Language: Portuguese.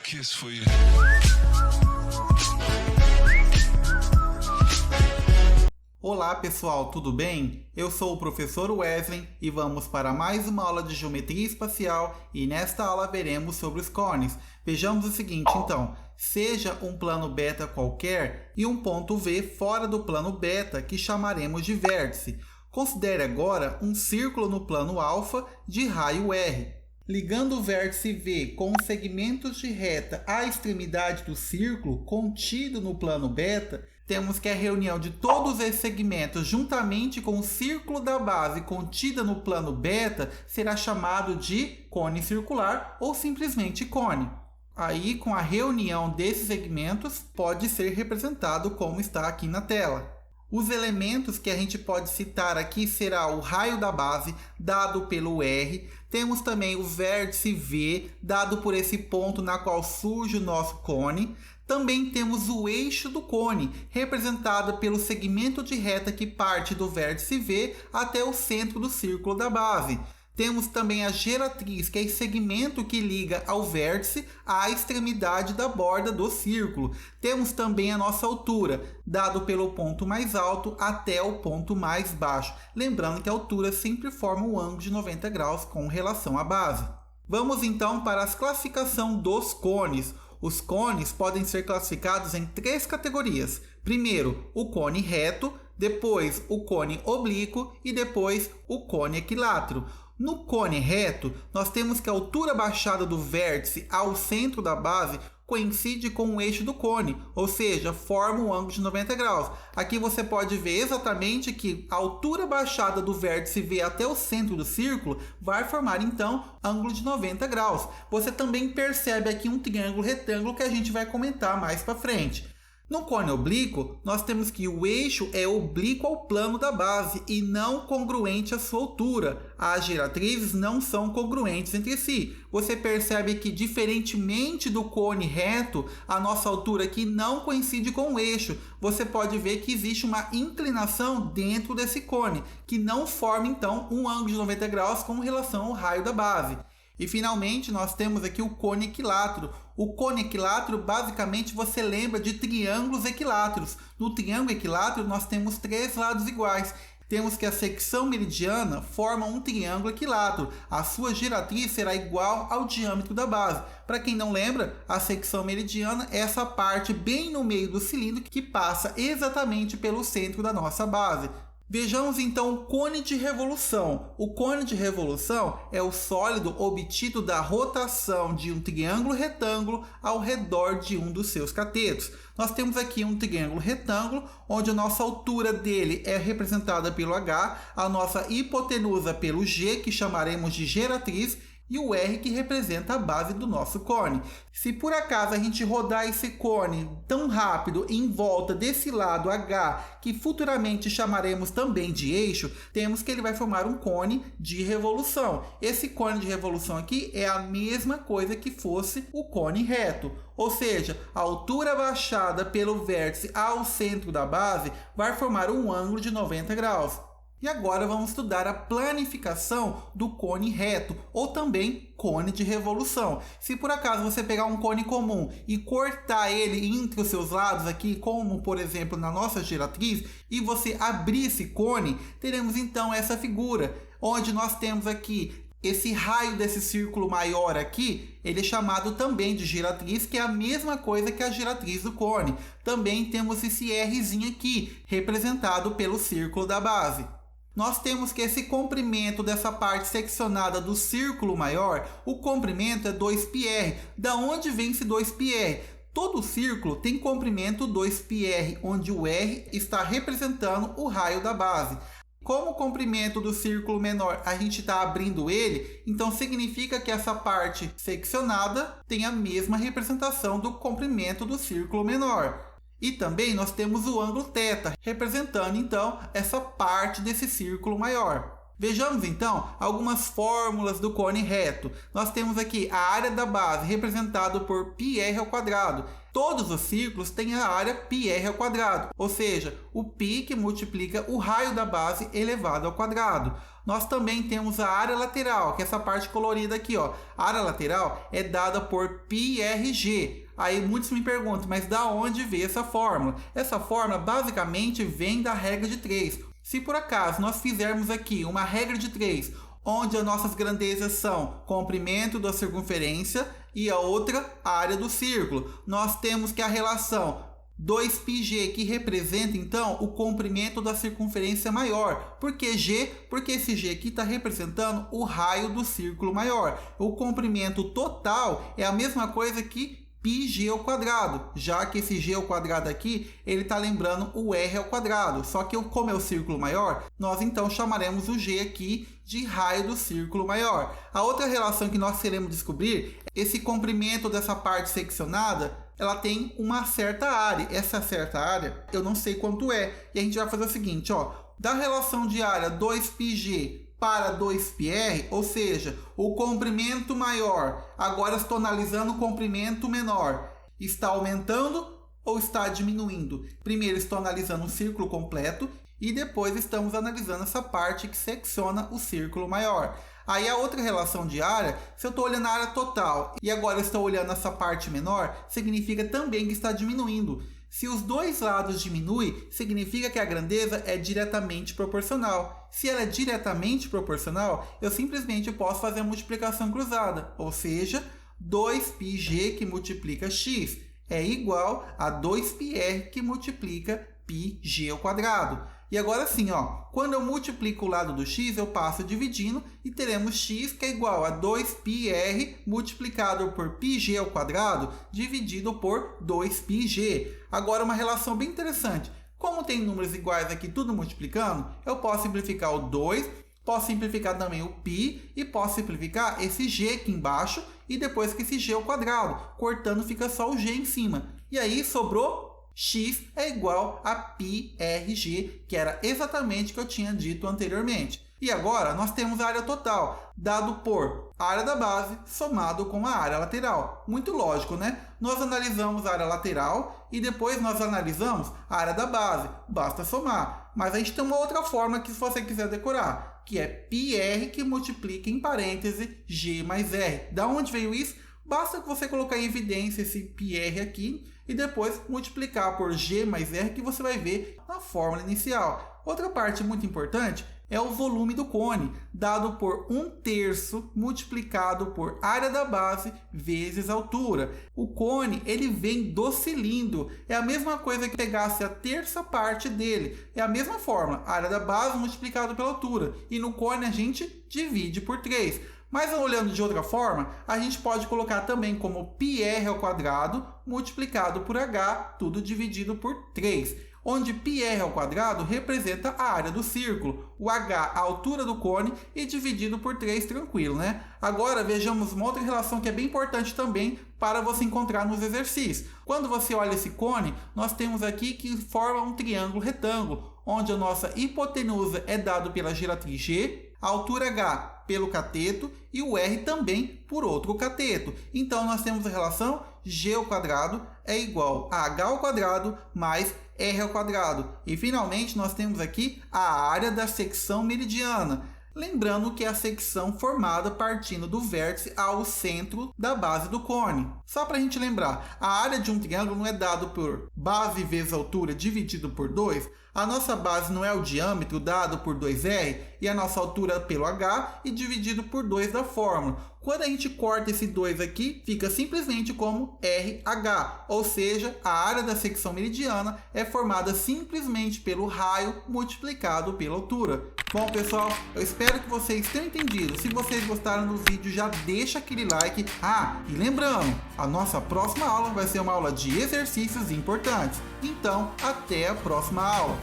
kiss for you. Olá pessoal, tudo bem? Eu sou o professor Wesley e vamos para mais uma aula de geometria espacial e nesta aula veremos sobre os cones. Vejamos o seguinte então, seja um plano beta qualquer e um ponto V fora do plano beta que chamaremos de vértice. Considere agora um círculo no plano alfa de raio R. Ligando o vértice V com os segmentos de reta à extremidade do círculo contido no plano beta, temos que a reunião de todos esses segmentos juntamente com o círculo da base contida no plano beta será chamado de cone circular ou simplesmente cone. Aí, com a reunião desses segmentos, pode ser representado como está aqui na tela. Os elementos que a gente pode citar aqui será o raio da base, dado pelo R. Temos também o vértice V, dado por esse ponto na qual surge o nosso cone. Também temos o eixo do cone, representado pelo segmento de reta que parte do vértice V até o centro do círculo da base. Temos também a geratriz, que é esse segmento que liga ao vértice à extremidade da borda do círculo. Temos também a nossa altura, dado pelo ponto mais alto até o ponto mais baixo. Lembrando que a altura sempre forma um ângulo de 90 graus com relação à base. Vamos então para a classificação dos cones. Os cones podem ser classificados em três categorias. Primeiro, o cone reto, depois o cone oblíquo e depois o cone equilátero. No cone reto, nós temos que a altura baixada do vértice ao centro da base coincide com o eixo do cone, ou seja, forma um ângulo de 90 graus. Aqui você pode ver exatamente que a altura baixada do vértice V até o centro do círculo vai formar então ângulo de 90 graus. Você também percebe aqui um triângulo retângulo que a gente vai comentar mais para frente. No cone oblíquo, nós temos que o eixo é oblíquo ao plano da base e não congruente à sua altura. As geratrizes não são congruentes entre si. Você percebe que, diferentemente do cone reto, a nossa altura aqui não coincide com o eixo. Você pode ver que existe uma inclinação dentro desse cone, que não forma então um ângulo de 90 graus com relação ao raio da base. E finalmente nós temos aqui o cone equilátero. O cone equilátero, basicamente, você lembra de triângulos equiláteros. No triângulo equilátero nós temos três lados iguais. Temos que a secção meridiana forma um triângulo equilátero. A sua giratriz será igual ao diâmetro da base. Para quem não lembra, a secção meridiana é essa parte bem no meio do cilindro que passa exatamente pelo centro da nossa base. Vejamos então o cone de revolução. O cone de revolução é o sólido obtido da rotação de um triângulo retângulo ao redor de um dos seus catetos. Nós temos aqui um triângulo retângulo, onde a nossa altura dele é representada pelo H, a nossa hipotenusa pelo G, que chamaremos de geratriz, e o R, que representa a base do nosso cone. Se por acaso a gente rodar esse cone tão rápido em volta desse lado H, que futuramente chamaremos também de eixo, temos que ele vai formar um cone de revolução. Esse cone de revolução aqui é a mesma coisa que fosse o cone reto. Ou seja, a altura baixada pelo vértice ao centro da base vai formar um ângulo de 90 graus. E agora vamos estudar a planificação do cone reto, ou também cone de revolução. Se por acaso você pegar um cone comum e cortar ele entre os seus lados aqui, como por exemplo na nossa giratriz, e você abrir esse cone, teremos então essa figura, onde nós temos aqui esse raio desse círculo maior aqui, ele é chamado também de giratriz, que é a mesma coisa que a giratriz do cone. Também temos esse Rzinho aqui, representado pelo círculo da base. Nós temos que esse comprimento dessa parte seccionada do círculo maior, o comprimento é 2πr. Da onde vem esse 2πr? Todo círculo tem comprimento 2πr, onde o R está representando o raio da base. Como o comprimento do círculo menor a gente está abrindo ele, então significa que essa parte seccionada tem a mesma representação do comprimento do círculo menor. E também nós temos o ângulo θ, representando então essa parte desse círculo maior. Vejamos então algumas fórmulas do cone reto. Nós temos aqui a área da base representada por πr². Todos os círculos têm a área πr², ou seja, o π que multiplica o raio da base elevado ao quadrado. nós também temos a área lateral, que é essa parte colorida aqui, ó. A área lateral é dada por πRg. Aí muitos me perguntam, mas da onde veio essa fórmula? Essa fórmula basicamente vem da regra de 3. Se por acaso nós fizermos aqui uma regra de 3, onde as nossas grandezas são comprimento da circunferência e a outra a área do círculo, nós temos que a relação 2πg, que representa então o comprimento da circunferência maior. Por que g? Porque esse g aqui está representando o raio do círculo maior. O comprimento total é a mesma coisa que πg ao quadrado, já que esse g ao quadrado aqui, ele está lembrando o r ao quadrado, só que como é o círculo maior, nós então chamaremos o g aqui de raio do círculo maior. A outra relação que nós queremos descobrir, esse comprimento dessa parte seccionada, ela tem uma certa área. Essa certa área, eu não sei quanto é, e a gente vai fazer o seguinte, ó, da relação de área 2πg para 2πr, ou seja, o comprimento maior, agora estou analisando o comprimento menor, está aumentando ou está diminuindo? Primeiro estou analisando o círculo completo e depois estamos analisando essa parte que secciona o círculo maior. Aí a outra relação de área, se eu estou olhando a área total e agora estou olhando essa parte menor, significa também que está diminuindo. Se os dois lados diminuem, significa que a grandeza é diretamente proporcional. Se ela é diretamente proporcional, eu simplesmente posso fazer a multiplicação cruzada, ou seja, 2πg que multiplica x é igual a 2πr que multiplica πg ao quadrado. E agora sim, ó, quando eu multiplico o lado do x, eu passo dividindo e teremos x que é igual a 2πr multiplicado por πg ao quadrado dividido por 2πg. Agora uma relação bem interessante. Como tem números iguais aqui tudo multiplicando, eu posso simplificar o 2, posso simplificar também o π e posso simplificar esse g aqui embaixo e depois que esse g ao quadrado. Cortando fica só o g em cima. E aí sobrou x é igual a πRg, que era exatamente o que eu tinha dito anteriormente. E agora nós temos a área total, dado por área da base somado com a área lateral. Muito lógico, né? Nós analisamos a área lateral e depois nós analisamos a área da base. Basta somar. Mas a gente tem uma outra forma que se você quiser decorar, que é πr que multiplica em parêntese g mais r. Da onde veio isso? Basta que você colocar em evidência esse πr aqui e depois multiplicar por g mais r, que você vai ver na fórmula inicial. Outra parte muito importante é o volume do cone, dado por 1/3 multiplicado por área da base vezes altura. O cone, ele vem do cilindro. É a mesma coisa que pegasse a terça parte dele. É a mesma fórmula, área da base multiplicado pela altura. E no cone a gente divide por 3. Mas olhando de outra forma, a gente pode colocar também como πr ao quadrado multiplicado por h, tudo dividido por 3. Onde πr ao quadrado representa a área do círculo, o h a altura do cone e dividido por 3, tranquilo, né? Agora vejamos uma outra relação que é bem importante também para você encontrar nos exercícios. Quando você olha esse cone, nós temos aqui que forma um triângulo retângulo, onde a nossa hipotenusa é dado pela giratriz G, a altura h pelo cateto e o r também por outro cateto. Então nós temos a relação g ao quadrado é igual a h ao quadrado mais r ao quadrado. E finalmente nós temos aqui a área da secção meridiana. Lembrando que é a secção formada partindo do vértice ao centro da base do cone. Só para a gente lembrar, a área de um triângulo não é dado por base vezes altura dividido por 2. A nossa base não é o diâmetro dado por 2r e a nossa altura pelo h e dividido por 2 da fórmula. Quando a gente corta esse 2 aqui, fica simplesmente como RH, ou seja, a área da secção meridiana é formada simplesmente pelo raio multiplicado pela altura. Bom, pessoal, eu espero que vocês tenham entendido. Se vocês gostaram do vídeo, já deixa aquele like. E lembrando, a nossa próxima aula vai ser uma aula de exercícios importantes. Então, até a próxima aula.